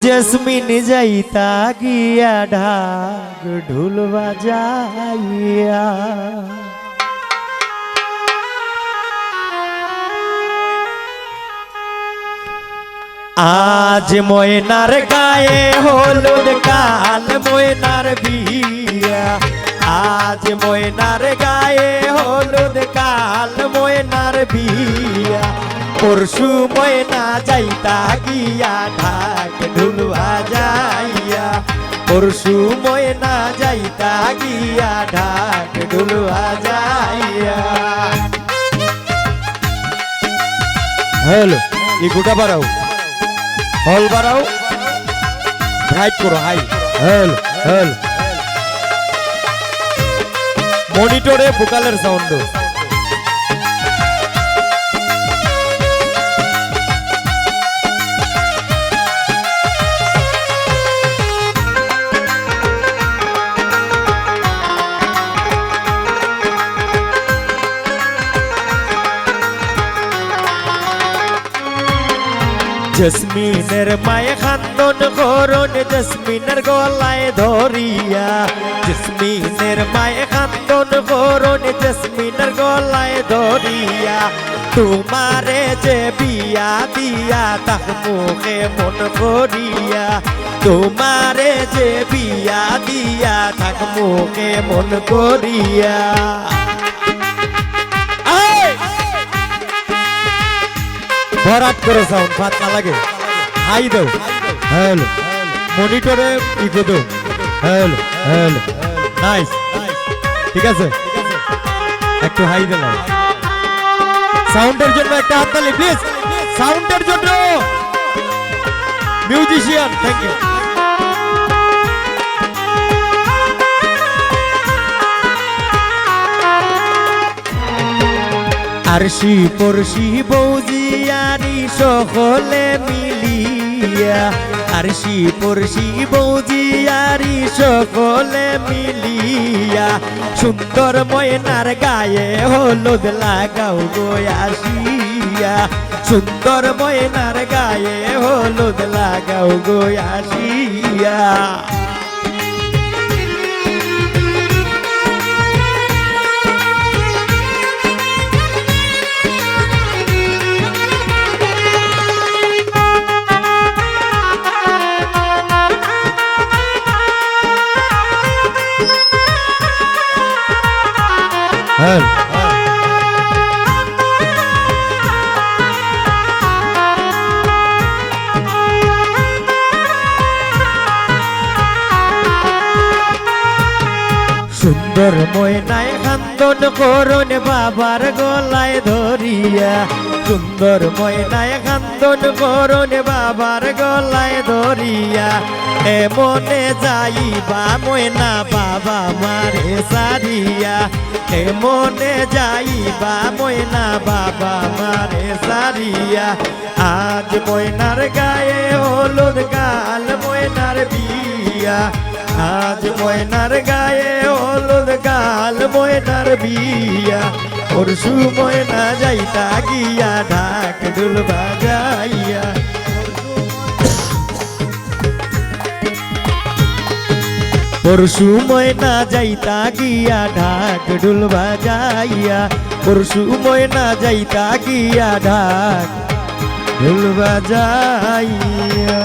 jasmine যাইতা গিয়া ঢাক ঢোল বাজাইয়া আজ ময়নার গায়ে হলুদ কাল ময়নার বিয়া আজ ময়নার গায়ে হলুদ কাল ময়নার বিয়া পরশু ময়না যাইতা গিয়া ঢাক ঢোল বাজাইয়া পরশু ময়না যাইতা গিয়া ঢাক ঢোল বাজাইয়া হ্যালো এই গোটা বাড়াও হল বাড়াও হাইট করো হাই হ্যালো হ্যালো মনিটরে ভোকালের সাউন্ড জেসমিনের মায়ে খান্দন করন জেসমিনের গলায় ধরিয়া জেসমিনের মায়ে খান্দন করন জেসমিনের গলায় ধরিয়া তোমারে যে বিয়া দিয়া তাক মুখে মন করিয়া তোমারে যে বিয়া দিয়া তাক মুখে মন করিয়া ভরাট করে সাউন্ড ফাত না লাগে হাই দাও হ্যালো মনিটরে ইকো দাও হ্যালো হ্যালো নাইস ঠিক আছে একটু হাই দিলাম সাউন্ডের জন্য একটা হাততালি প্লিজ সাউন্ডের জন্য মিউজিশিয়ান থ্যাংক ইউ আরশি পরশি বৌজিয়ারি সকলে মিলিয়া আরশি পরশি বৌজিয়ারি সকলে মিলিয়া সুন্দর ময়নার গায়ে হলুদ লাগাও গো আসিয়া সুন্দর ময়নার গায়ে হলুদ লাগাও গো আসিয়া সুন্দর ময়নায় খান্দন করন বাবার গলায় ধরিয়া সুন্দর ময়নায় খান্দন করন বাবার গলায় ধরিয়া এমনে যাইবা ময়না বাবা মারে সারিয়া এমনে যাইবা ময়না বাবা মারে সারিয়া আজ ময়নার গায়ে হলুদ গাল ময়নার বিয়া আজ ময়নার গায়ে হলুদ গাল ময়নার বিয়া পরশু ময়না যাইতা গিয়া ঢাক ঢোল বাজাইয়া পরশু ময়না যাইতা গিয়া ঢাক ঢোল বাজাইয়া পরশু ময়না যাইতা গিয়া ঢাক ঢোল বাজাইয়া